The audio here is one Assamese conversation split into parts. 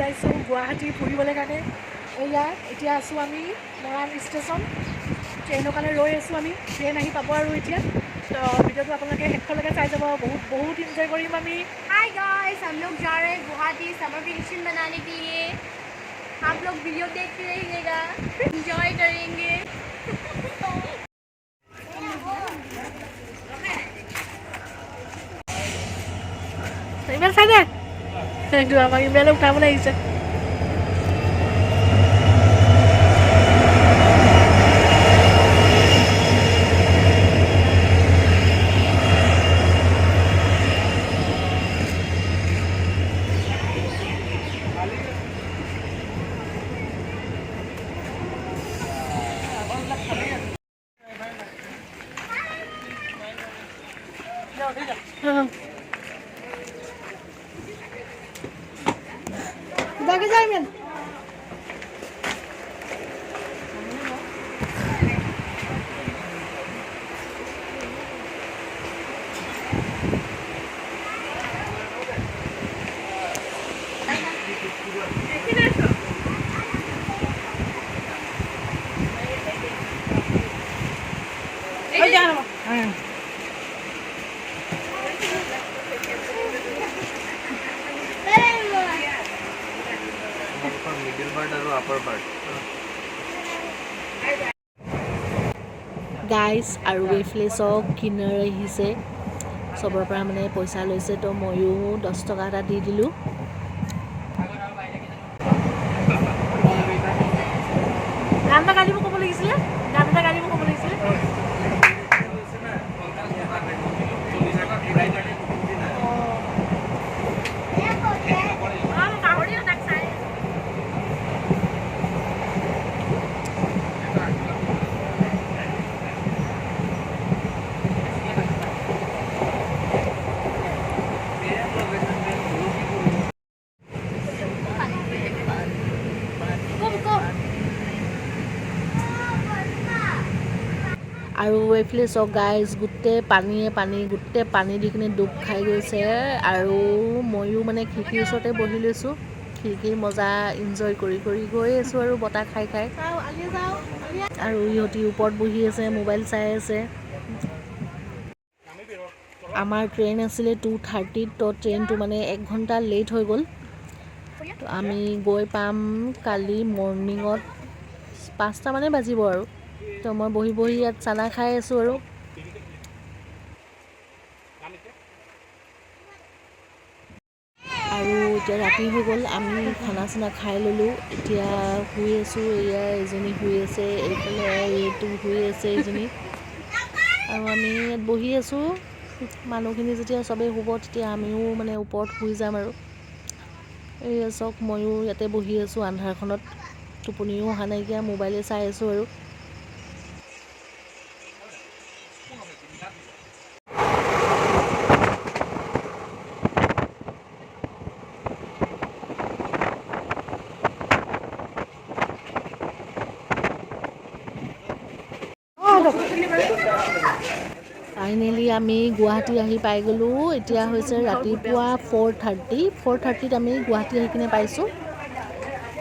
ওলাইছোঁ গুৱাহাটী ফুৰিবলৈ কাৰণে। এয়া এতিয়া আছোঁ আমি মৰাণ ষ্টেচন, ট্ৰেইনৰ কাৰণে ৰৈ আছোঁ আমি। ট্ৰেইন আহি পাব আৰু এতিয়া। তো ভিডিঅ'টো আপোনালোকে শেষলৈকে চাই যাব, बहुत इन्जॉय करीम अभी। हाय गाइस, हम लोग जा रहे हैं गुवाहाटी समर वेकेशन मनाने के लिए। आप लोग वीडियो देखते रहिएगा, एंजॉय करेंगे। इमेल चाই দে একটু আমাক ইমেলে উঠাবলৈ আহিছে। Bagi Jaimin. গাইজ আৰু এইফালে চব কিনাৰ আহিছে, চবৰ পৰা মানে পইচা লৈছে। তো ময়ো 10 টকা এটা দি দিলোঁ। গান এটা গাড়ী মোক ক'ব লাগিছিলে, গান এটা গাড়ী মোক ক'ব লাগিছিলে। আৰু এইফালে চক গাইজ গোটেই পানীয়ে পানী, গোটেই পানী দি কিনে ডুব খাই গৈছে। আৰু ময়ো মানে খিৰিকীৰ ওচৰতে বহি লৈছোঁ, খিৰিকীৰ মজা ইনজয় কৰি কৰি গৈ আছোঁ আৰু বতাহ খাই খাই। আৰু ইহঁতি ওপৰত বহি আছে, মোবাইল চাই আছে। আমাৰ ট্ৰেইন আছিলে 2:30, তো ট্ৰেইনটো মানে 1 ঘণ্টা লেট হৈ গ'ল। তো আমি গৈ পাম কালি মৰ্ণিঙত 5টা মানে বাজিব আৰু। তো মই বহি বহি ইয়াত চানা খাই আছোঁ আৰু। আৰু এতিয়া ৰাতি হৈ গ'ল, আমি খানা চানা খাই ল'লোঁ। এতিয়া শুই আছোঁ। এয়া এজনী শুই আছে, এইফালে এইটো শুই আছে এজনী। আৰু আমি ইয়াত বহি আছোঁ। মানুহখিনি যেতিয়া চবেই শুব তেতিয়া আমিও মানে ওপৰত শুই যাম আৰু। এই চক ময়ো ইয়াতে বহি আছোঁ আন্ধাৰখনত, টোপনিও অহা নাইকিয়া, মোবাইলে চাই আছোঁ আৰু। ফাইনেলি আমি গুৱাহাটী আহি পাই গ'লোঁ। এতিয়া হৈছে ৰাতিপুৱা 4:30 আমি গুৱাহাটী আহি কিনে পাইছোঁ।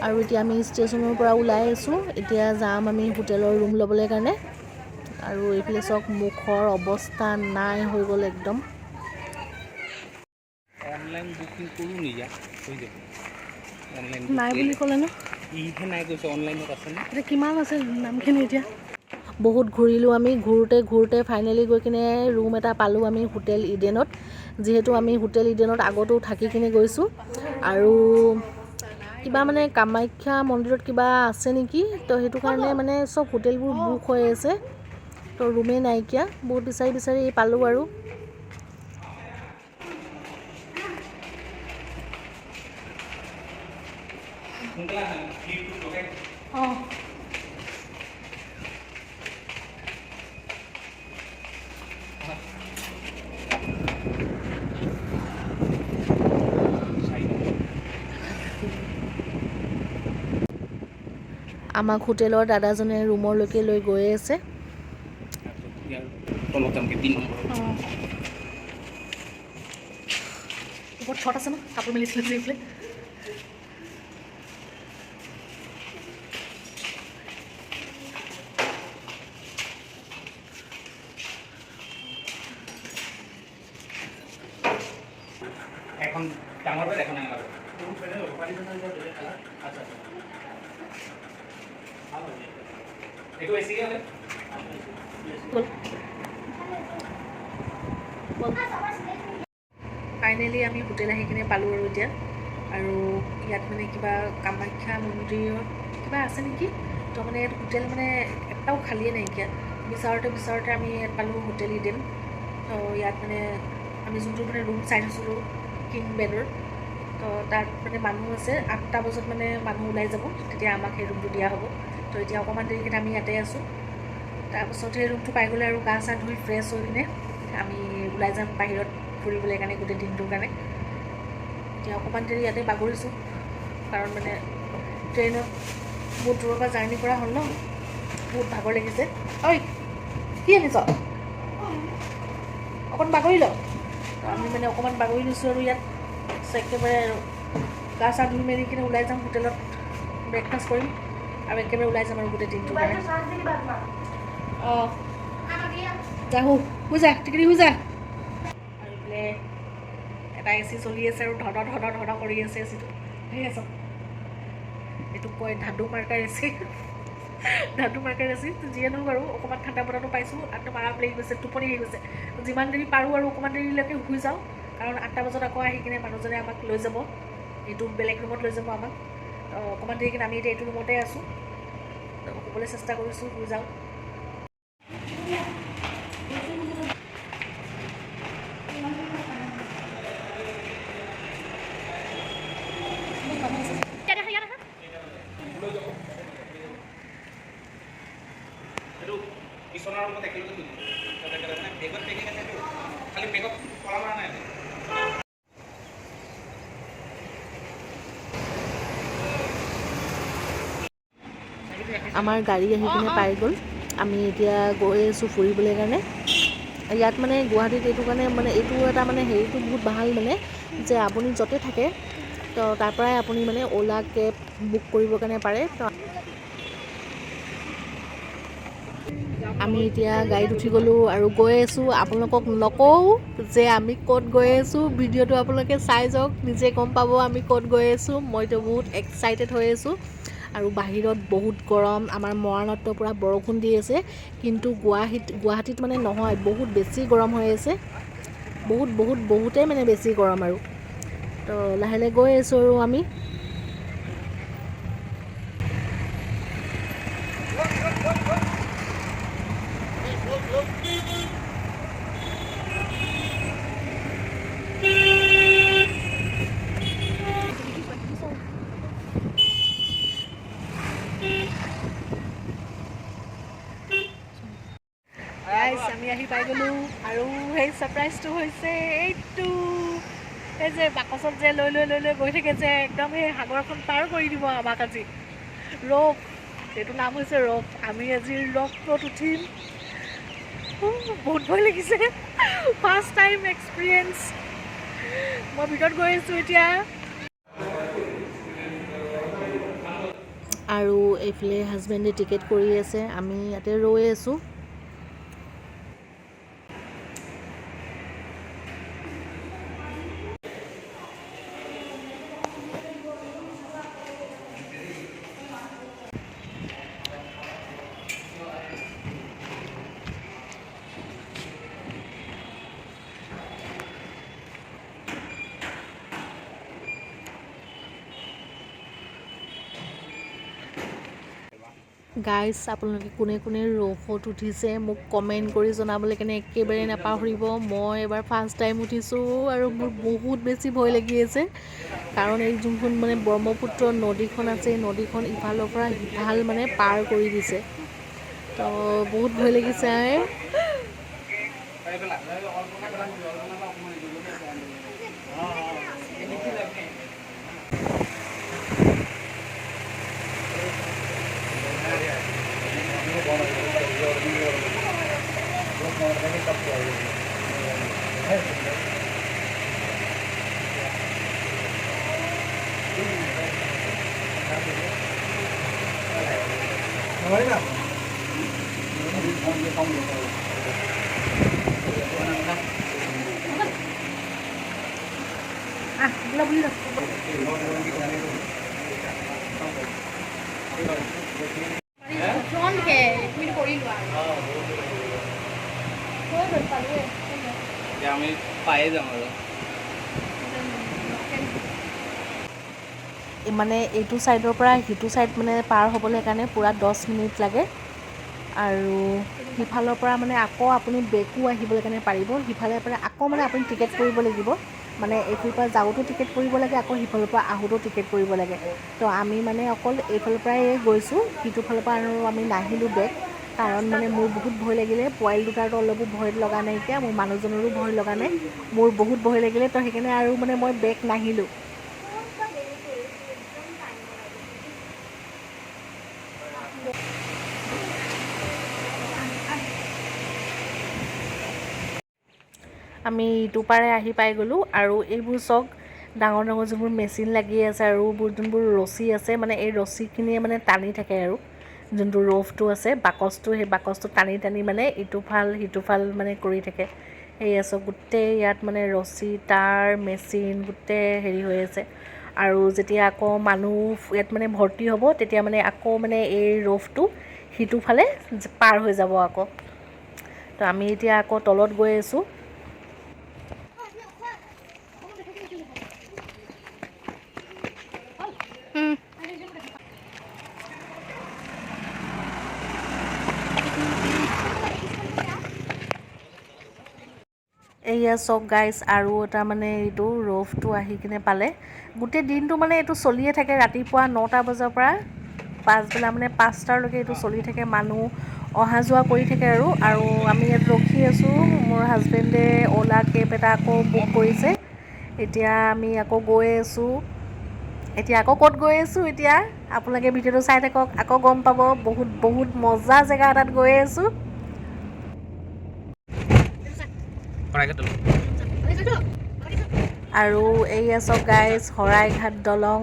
আৰু এতিয়া আমি ষ্টেচনৰ পৰা ওলাই আছোঁ। এতিয়া যাম আমি হোটেলৰ ৰুম ল'বলৈ কাৰণে। আৰু এইফালে চক মুখৰ অৱস্থা নাই হৈ গ'ল একদম। অনলাইন বুকিং কৰোঁ নিয়া হৈ যাব। অনলাইন নাই বুলি ক'লে ন, ইহে নাই কৈছে, অনলাইনত আছে নে? এতিয়া কিমান আছে নামখিনি এতিয়া? বহুত ঘূৰিলোঁ আমি, ঘূৰোতে ফাইনেলি গৈ কিনে ৰুম এটা পালোঁ আমি হোটেল ইডেনত। যিহেতু আমি হোটেল ইডেনত আগতেও থাকি কিনে গৈছোঁ। আৰু কিবা মানে কামাখ্যা মন্দিৰত কিবা আছে নেকি, তো সেইটো কাৰণে মানে চব হোটেলবোৰ বুক হৈ আছে। তো ৰুমেই নাইকিয়া, বহুত বিচাৰি বিচাৰি পালোঁ আৰু। অঁ আমাক হোটেলৰ দাদাজনে ৰুমলৈকে লৈ গৈ আছে। ওপৰত ছট আছে ন, কাপোৰ মেলিছিলে যে এইফালে। এখন ডাঙৰ বেড এখন ডাঙৰ এইটো বেছিকৈ হ'লে ফাইনেলি আমি হোটেল আহি কিনে পালোঁ আৰু এতিয়া আৰু ইয়াত মানে কিবা কামাখ্যা মন্দিৰত কিবা আছে নেকি তো মানে ইয়াত হোটেল মানে এটাও খালীয়ে নাইকিয়া বিচাৰোঁতে আমি ইয়াত পালোঁ হোটেল ইডেন তো ইয়াত মানে আমি যোনটো মানে ৰুম চাই থৈছিলোঁ কিং বেডৰ তো তাত মানে মানুহ আছে 8টা বজাত মানে মানুহ ওলাই যাব তেতিয়া আমাক সেই ৰুমটো দিয়া হ'ব তো এতিয়া অকণমান দেৰিকৈ আমি ইয়াতে আছোঁ তাৰপাছত সেই ৰুমটো পাই গ'লে আৰু গা চা ধুই ফ্ৰেছ হৈ কিনে আমি ওলাই যাম বাহিৰত ফুৰিবলৈ কাৰণে গোটেই দিনটোৰ কাৰণে এতিয়া অকণমান দেৰি ইয়াতে বাগৰিছোঁ কাৰণ মানে ট্ৰেইনত বহুত দূৰৰ পৰা জাৰ্ণি কৰা হ'ল ন বহুত ভাগৰ লাগিছে ঐ কি আনিছ অকণ বাগৰি ল আমি মানে অকণমান বাগৰি লৈছোঁ আৰু ইয়াত একেবাৰে গা চা ধুই মেলি কিনে ওলাই যাম হোটেলত ব্ৰেকফাষ্ট কৰিম আৰু একেবাৰে ওলাই যাম আৰু গোটেই দিনটোৰ কাৰণে অঁ যা শুই যা টিকৰি শুই যা আৰু এইফালে এটা এ চি চলি আছে আৰু ধদ কৰি আছে এ চিটো ঠিক আছে এইটো কয় ধাদু মাৰ্কাৰ এ চি যিয়ে নহওক বাৰু অকণমান ঠাণ্ডা বতাহটো পাইছোঁ একদম আৰাম লাগি গৈছে টোপনি আহি গৈছে যিমান দেৰি পাৰোঁ আৰু অকণমান দেৰিলৈকে শুই যাওঁ কাৰণ 8টা বজাত আকৌ আহি কিনে মানুহজনে আমাক লৈ যাব এইটো বেলেগ ৰুমত লৈ যাব আমাক অকণমান দেৰি কিনে আমি এতিয়া এইটো ৰুমতে আছোঁ শুবলৈ চেষ্টা কৰিছোঁ শুই যাওঁ এইটো বিচনাৰ ৰুমত একেলগে থৈ দিম বেগত পেকিং আছে খালি বেগত কলা মৰা নাই আমাৰ গাড়ী আহি কিনে পাই গ'ল আমি এতিয়া গৈ আছোঁ ফুৰিবলৈ কাৰণে ইয়াত মানে গুৱাহাটীত এইটো কাৰণে মানে এইটো এটা মানে হেৰিটো বহুত ভাল মানে যে আপুনি য'তে থাকে তো তাৰ পৰাই আপুনি মানে অ'লা কেব বুক কৰিবৰ কাৰণে পাৰে তো আমি এতিয়া গাড়ীত উঠি গ'লোঁ আৰু গৈ আছোঁ আপোনালোকক নকওঁ যে আমি ক'ত গৈ আছোঁ ভিডিঅ'টো আপোনালোকে চাই যাওক নিজে গম পাব আমি ক'ত গৈ আছোঁ মইতো বহুত এক্সাইটেড হৈ আছোঁ আৰু বাহিৰত বহুত গৰম আমাৰ মৰাণতো পূৰা বৰষুণ দি আছে কিন্তু গুৱাহাটীত মানে নহয় বহুত বেছি গৰম হৈ আছে বহুতেই মানে বেছি গৰম আৰু তো লাহে লাহে গৈ আছোঁ আৰু আমি আমি আহি পাই গ'লোঁ আৰু সেই ছাৰপ্ৰাইজটো হৈছে এইটো এই যে বাকচত যে লৈ গৈ থাকে যে একদম সেই সাগৰখন পাৰ কৰি দিব আমাক আজি ৰপ এইটো নাম হৈছে ৰপ আমি আজি ৰপত উঠিম বহুত ভয় লাগিছে ফাৰ্ষ্ট টাইম এক্সপিৰিয়েঞ্চ মই ভিতৰত গৈ আছোঁ এতিয়া আৰু এইফালে হাজবেণ্ডে টিকেট কৰি আছে আমি ইয়াতে ৰৈ আছোঁ গাইজ আপোনালোকে কোনে কোনে ৰ'ফত উঠিছে মোক কমেণ্ট কৰি জনাবলৈ কেনে একেবাৰে নাপাহৰিব মই এবাৰ ফাৰ্ষ্ট টাইম উঠিছোঁ আৰু মোৰ বহুত বেছি ভয় লাগি আছে কাৰণ এই যোনখন মানে ব্ৰহ্মপুত্ৰ নদীখন আছে এই নদীখন ইফালৰ পৰা সিফাল মানে পাৰ কৰি দিছে তো বহুত ভয় লাগিছে ফ্ৰণ্ট হে তুমি কৰি লোৱা হৈ গ'ল পালোৱে এতিয়া আমি পায়ে যাম আৰু মানে এইটো ছাইডৰ পৰা সিটো ছাইড মানে পাৰ হ'বলৈ কাৰণে পূৰা 10 মিনিট লাগে আৰু সিফালৰ পৰা মানে আকৌ আপুনি বেকো আহিবলৈ কাৰণে পাৰিব সিফালৰ পৰা আকৌ মানে আপুনি টিকেট কৰিব লাগিব মানে এইফালৰ পৰা যাওঁতেও টিকেট কৰিব লাগে আকৌ সিফালৰ পৰা আহোঁতেও টিকেট কৰিব লাগে তো আমি মানে অকল এইফালৰ পৰাই গৈছোঁ সিটো ফালৰ পৰা আৰু আমি নাহিলোঁ বেক কাৰণ মানে মোৰ বহুত ভয় লাগিলে পোৱালি দুটাৰতো অলপো ভয় লগা নাইকিয়া মোৰ মানুহজনৰো ভয় লগা নাই মোৰ বহুত ভয় লাগিলে তো সেইকাৰণে আৰু মানে মই বেক নাহিলোঁ আমি ইটো পাৰে আহি পাই গ'লোঁ আৰু এইবোৰ চাওক ডাঙৰ ডাঙৰ যোনবোৰ মেচিন লাগি আছে আৰু যোনবোৰ ৰছী আছে মানে এই ৰছীখিনিয়ে মানে টানি থাকে আৰু যোনটো ৰ'ফটো আছে বাকচটো সেই বাকচটো টানি টানি মানে ইটো ফাল সিটো ফাল মানে কৰি থাকে এই আছোঁ গোটেই ইয়াত মানে ৰছী তাৰ মেচিন গোটেই হেৰি হৈ আছে আৰু যেতিয়া আকৌ মানুহ ইয়াত মানে ভৰ্তি হ'ব তেতিয়া মানে আকৌ মানে এই ৰ'ফটো সিটো ফালে পাৰ হৈ যাব আকৌ তো আমি এতিয়া আকৌ তলত গৈ আছোঁ এয়া চাওক গাইজ আৰু এটা মানে এইটো ৰ'ফটো আহি কিনে পালে গোটেই দিনটো মানে এইটো চলিয়ে থাকে ৰাতিপুৱা 9টা বজাৰ পৰা পাছবেলা মানে 5টালৈকে এইটো চলি থাকে মানুহ অহা যোৱা কৰি থাকে আৰু আমি ইয়াত ৰখি আছোঁ মোৰ হাজবেণ্ডে অ'লা কেব এটা আকৌ বুক কৰিছে এতিয়া আমি আকৌ গৈ আছোঁ এতিয়া আকৌ ক'ত গৈ আছোঁ এতিয়া আপোনালোকে ভিডিঅ'টো চাই থাকক আকৌ গম পাব বহুত বহুত মজা জেগা এটাত গৈ আছোঁ আৰু এইয়া চাওক গাইজ শৰাইঘাট দলং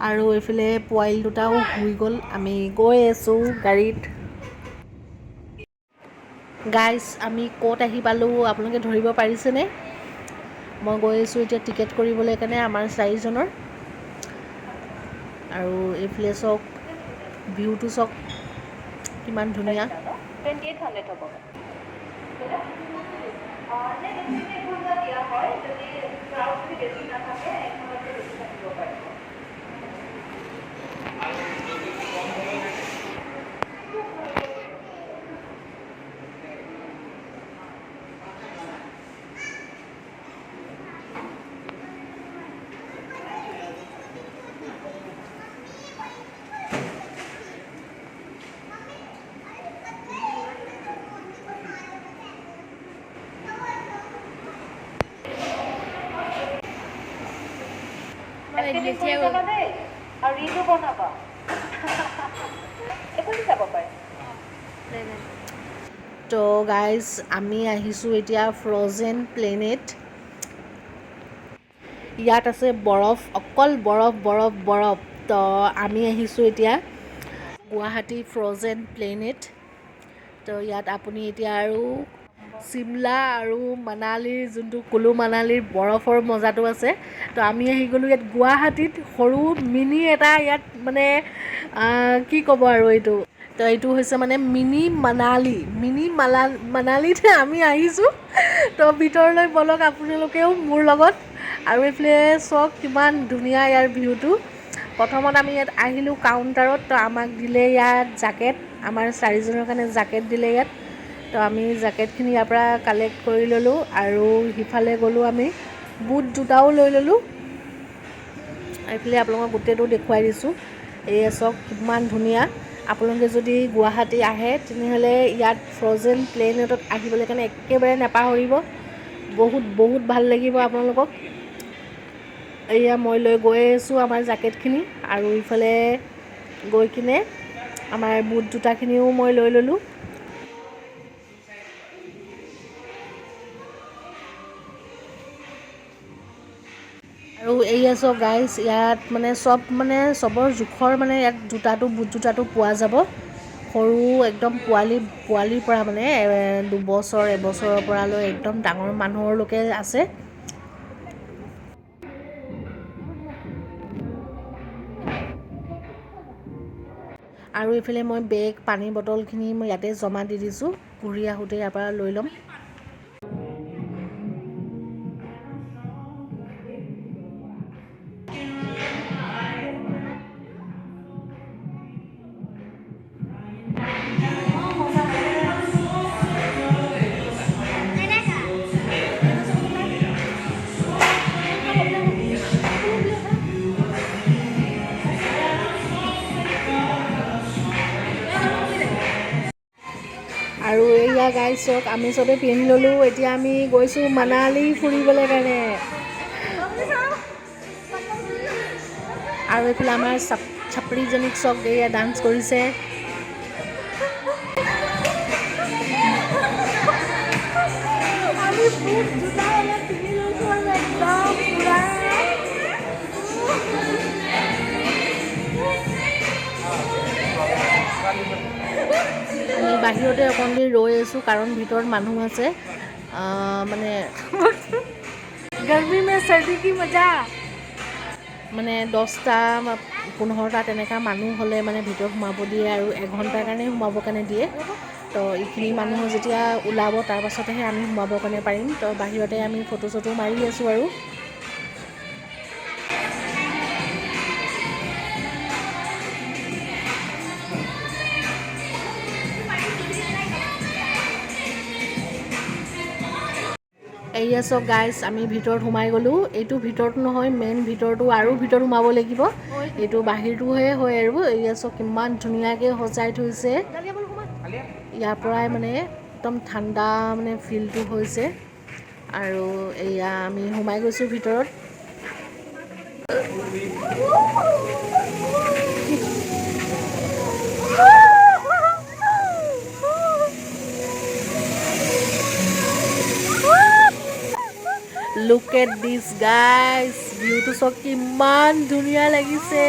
আৰু এইফালে পোৱালি দুটাও শুই গ'ল আমি গৈ আছোঁ গাড়ীত গাইজ আমি ক'ত আহি পালোঁ আপোনালোকে ধৰিব পাৰিছেনে মই গৈ আছোঁ এতিয়া টিকেট কৰিবলৈ কাৰণে আমাৰ 4জনৰ আৰু এইফালে চাওক ভিউটো চাওক কিমান ধুনীয়া তো গাইজ আমি আহিছোঁ এতিয়া ফ্ৰ'জেন প্লেনেট ইয়াত আছে বৰফ অকল বৰফ বৰফ বৰফ তো আমি আহিছোঁ এতিয়া গুৱাহাটী ফ্ৰ'জেন প্লেনেট তো ইয়াত আপুনি এতিয়া আৰু চিমলা আৰু মানালীৰ যোনটো কুলু মানালীৰ বৰফৰ মজাটো আছে তো আমি আহি গ'লোঁ ইয়াত গুৱাহাটীত সৰু মিনি এটা ইয়াত মানে কি ক'ব আৰু এইটো তো এইটো হৈছে মানে মিনি মানালীত আমি আহিছোঁ তো ভিতৰলৈ ব'লক আপোনালোকেও মোৰ লগত আৰু এইফালে চাওক কিমান ধুনীয়া ইয়াৰ ভিউটো প্ৰথমত আমি ইয়াত আহিলোঁ কাউণ্টাৰত তো আমাক দিলে ইয়াত জাকেট আমাৰ 4জনৰ কাৰণে জাকেট দিলে ইয়াত তো আমি জাকেটখিনি ইয়াৰ পৰা কালেক্ট কৰি ল'লোঁ আৰু সিফালে গ'লোঁ আমি বুট জোতাও লৈ ল'লোঁ এইফালে আপোনালোকক গোটেইটো দেখুৱাই দিছোঁ এয়া চাওক কিমান ধুনীয়া আপোনালোকে যদি গুৱাহাটী আহে তেনেহ'লে ইয়াত ফ্ৰ'জেন প্লেনেটত আহিবলৈ কাৰণে একেবাৰে নাপাহৰিব বহুত বহুত ভাল লাগিব আপোনালোকক এয়া মই লৈ গৈ আছোঁ আমাৰ জাকেটখিনি আৰু ইফালে গৈ কিনে আমাৰ বুট জোতাখিনিও মই লৈ ল'লোঁ আৰু এইয়া চাওক গাইজ, ইয়াত মানে চব মানে চবৰ জোখৰ মানে ইয়াত বুট জোতাটো পোৱা যাব। সৰু একদম পোৱালিৰ পৰা মানে 2 বছৰ 1 বছৰৰ পৰা লৈ একদম ডাঙৰ মানুহৰলৈকে আছে। আৰু এইফালে মই বেগ পানী বটলখিনি মই ইয়াতে জমা দি দিছোঁ, ঘূৰি আহোঁতে ইয়াৰ পৰা লৈ ল'ম। আৰু এইয়া গাইজ চাওক, আমি চবেই পিন্ধি ল'লোঁ। এতিয়া আমি গৈছোঁ মানালী ফুৰিবলৈ কাৰণে। আৰু এইফালে আমাৰ ছাপৰিজনীক চাওক, এয়া ডান্স কৰিছে। আমি বাহিৰতে অকণ দেৰি ৰৈ আছোঁ, কাৰণ ভিতৰত মানুহ আছে। মানে गर्मी में सर्दी की मजा। মানে 10টা 15টা তেনেকুৱা মানুহ হ'লে মানে ভিতৰত সোমাব দিয়ে, আৰু 1 ঘণ্টাৰ কাৰণে সোমাবৰ কাৰণে দিয়ে। তো এইখিনি মানুহ যেতিয়া ওলাব তাৰপাছতহে আমি সোমাবৰ কাৰণে পাৰিম। তো বাহিৰতে আমি ফটো চটো মাৰি আছোঁ আৰু। এইয়া চাওক গাইজ, আমি ভিতৰত সোমাই গ'লোঁ। এইটো ভিতৰত নহয়, মেইন ভিতৰটো আৰু ভিতৰত সোমাব লাগিব। এইটো বাহিৰটোহে হয় আৰু। এইয়া চাওক কিমান ধুনীয়াকৈ সজাই থৈছে। ইয়াৰ পৰাই মানে একদম ঠাণ্ডা মানে ফিলটো হৈছে। আৰু এয়া আমি সোমাই গৈছোঁ ভিতৰত। Look at this guys, ভিউটো চাওক কিমান ধুনীয়া লাগিছে।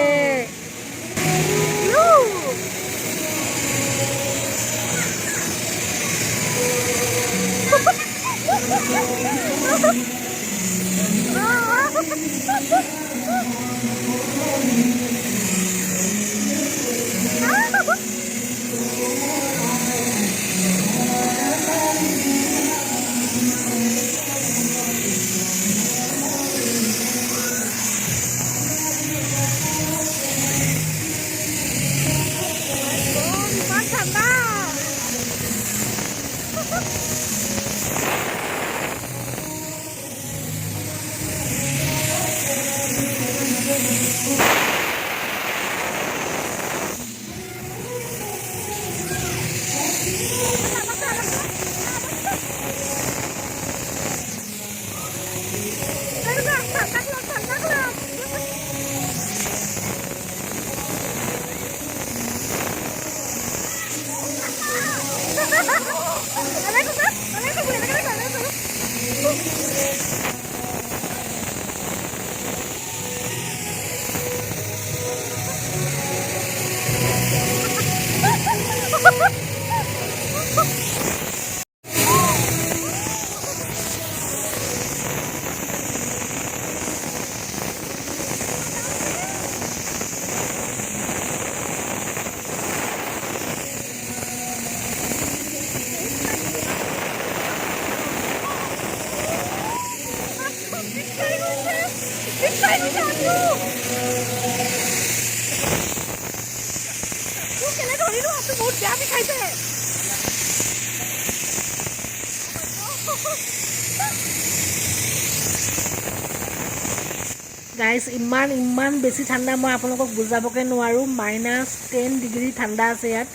গাইজ, ইমান বেছি ঠাণ্ডা, মই আপোনালোকক বুজাবকৈ নোৱাৰোঁ। -10 ডিগ্ৰী ঠাণ্ডা আছে ইয়াত।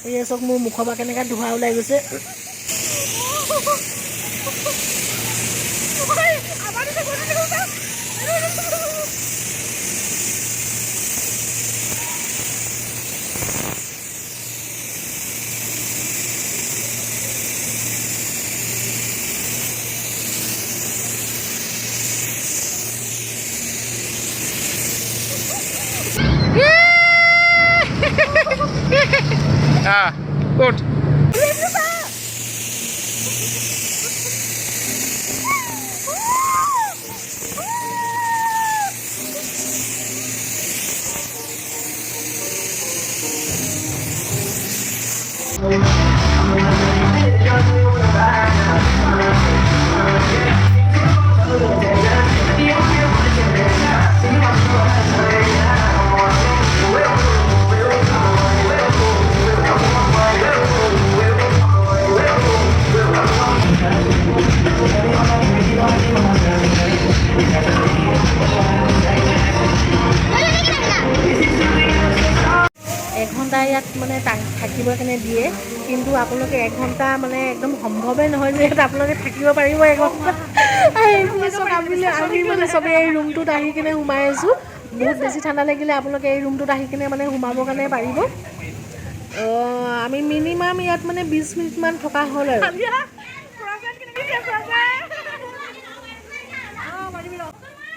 এই চাওক মোৰ মুখৰ পৰা কেনেকৈ ধোঁৱা ওলাই গৈছে। উঠ এঘণ্টা ইয়াত মানে থাকিবৰ কাৰণে দিয়ে, কিন্তু আপোনালোকে এঘণ্টা মানে একদম সম্ভৱেই নহয় যে ইয়াত আপোনালোকে থাকিব পাৰিব এঘণ্টা। আমি মানে চবেই এই ৰুমটোত আহি কিনে সোমাই আছোঁ। বহুত বেছি ঠাণ্ডা লাগিলে আপোনালোকে এই ৰুমটোত আহি কিনে মানে সোমাবৰ কাৰণে পাৰিব। আমি মিনিমাম ইয়াত মানে 20 মিনিটমান থকা হ'ল আৰু।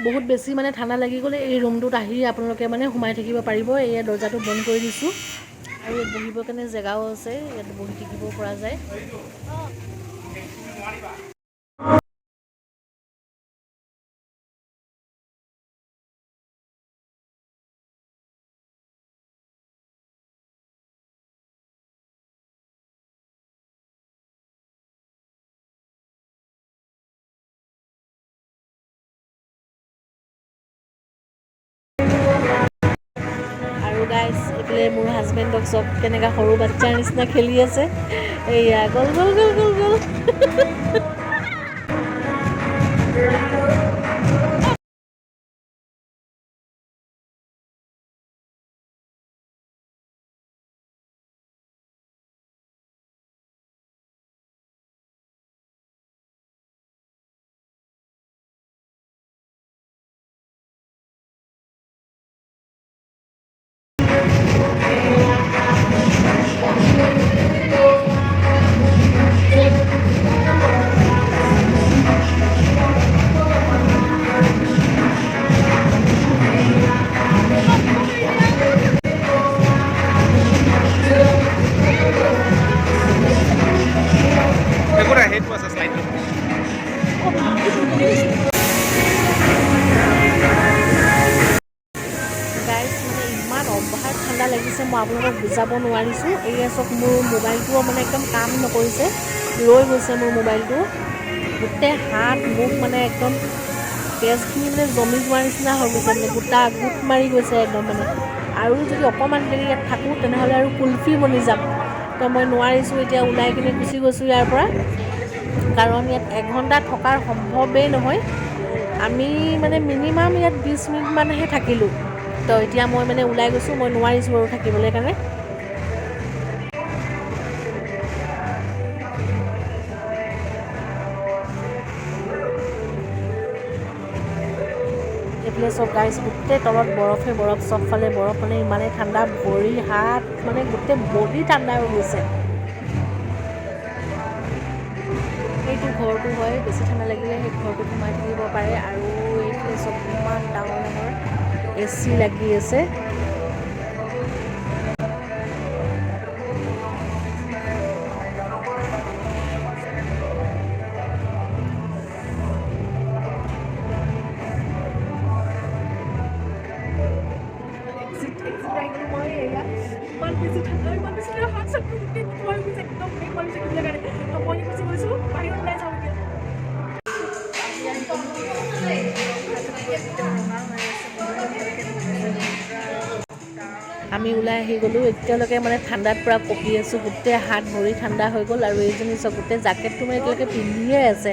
বহুত বেছি মানে ঠাণ্ডা লাগি গ'লে এই ৰুমটোত আহি আপোনালোকে মানে সোমাই থাকিব পাৰিব। এয়া দৰ্জাটো বন্ধ কৰি দিছোঁ আৰু ইয়াত বহিবৰ কাৰণে জেগাও আছে, ইয়াত বহি থাকিব পৰা যায়। আৰু গাইজ এইফালে মোৰ হাজবেণ্ডক চব কেনেকৈ সৰু বাচ্ছাৰ নিচিনা খেলি আছে। এইয়া গ'ল গ'ল গ'ল গ'ল গ'ল। সেইটো আছে শ্লাইডটো গাইজ মানে ইমান অভাৰ ঠাণ্ডা লাগিছে, মই আপোনালোকক বুজাব নোৱাৰিছোঁ। এয়া চব মোৰ মোবাইলটোও মানে একদম কাম নকৰিছে, ৰৈ গৈছে মোৰ মোবাইলটো। গোটেই হাত মুখ মানে একদম তেজখিনি মানে জমি যোৱাৰ নিচিনা হৈ গৈছে, মানে গোট মাৰি গৈছে একদম মানে। আৰু যদি অকণমান দেৰি ইয়াত থাকোঁ তেনেহ'লে আৰু কুলফি বনি যাম। তো মই নোৱাৰিছোঁ, এতিয়া ওলাই কিনে গুচি গৈছোঁ ইয়াৰ পৰা, কাৰণ ইয়াত এঘণ্টা থকাৰ সম্ভৱেই নহয়। আমি মানে মিনিমাম ইয়াত 20 মিনিটমানহে থাকিলোঁ। তো এতিয়া মই মানে ওলাই গৈছোঁ, মই নোৱাৰিছোঁ আৰু থাকিবলৈ কাৰণে। এইফালে চব গাইজ গোটেই তলত বৰফে বৰফ, চবফালে বৰফ, মানে ইমানেই ঠাণ্ডা, ভৰি হাত মানে গোটেই বডি ঠাণ্ডা হৈ গৈছে। এইটো ঘৰটো হয়, বেছি ঠাণ্ডা লাগিলে সেই ঘৰটোত সোমাই থাকিব পাৰে। আৰু এইফালে চব ইমান ডাঙৰ ডাঙৰ AC লাগি আছে। আমি ওলাই আহি গ'লোঁ, এতিয়ালৈকে মানে ঠাণ্ডাত পূৰা কঁপি আছোঁ, গোটেই হাত ভৰি ঠাণ্ডা হৈ গ'ল। আৰু এইজনী চব গোটেই জাকেটটো মানে এতিয়ালৈকে পিন্ধিয়ে আছে।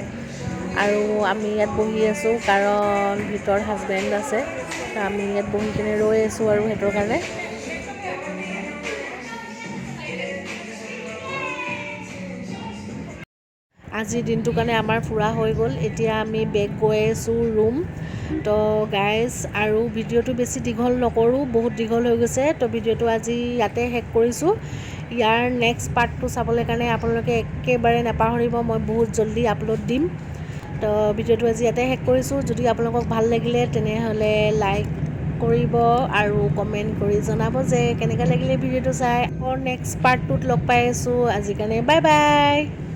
আৰু আমি ইয়াত বহি আছোঁ কাৰণ ভিতৰত হাজবেণ্ড আছে, আমি ইয়াত বহি কিনে ৰৈ আছোঁ আৰু সিহঁতৰ কাৰণে। আজিৰ দিনটোৰ কাৰণে আমাৰ ফুৰা হৈ গ'ল। এতিয়া আমি বেক গৈ আছোঁ ৰুম। তো গাইজ আৰু ভিডিঅ'টো বেছি দীঘল নকৰোঁ, বহুত দীঘল হৈ গৈছে। তো ভিডিঅ'টো আজি ইয়াতে শেষ কৰিছোঁ। ইয়াৰ নেক্সট পাৰ্টটো চাবলৈ কাৰণে আপোনালোকে একেবাৰে নাপাহৰিব, মই বহুত জল্দি আপলোড দিম। তো ভিডিঅ'টো আজি ইয়াতে শেষ কৰিছোঁ। যদি আপোনালোকক ভাল লাগিলে তেনেহ'লে লাইক কৰিব আৰু কমেণ্ট কৰি জনাব যে কেনেকুৱা লাগিলে ভিডিঅ'টো চাই। আকৌ নেক্সট পাৰ্টটোত লগ পাই আছোঁ। আজিৰ কাৰণে বাই বাই।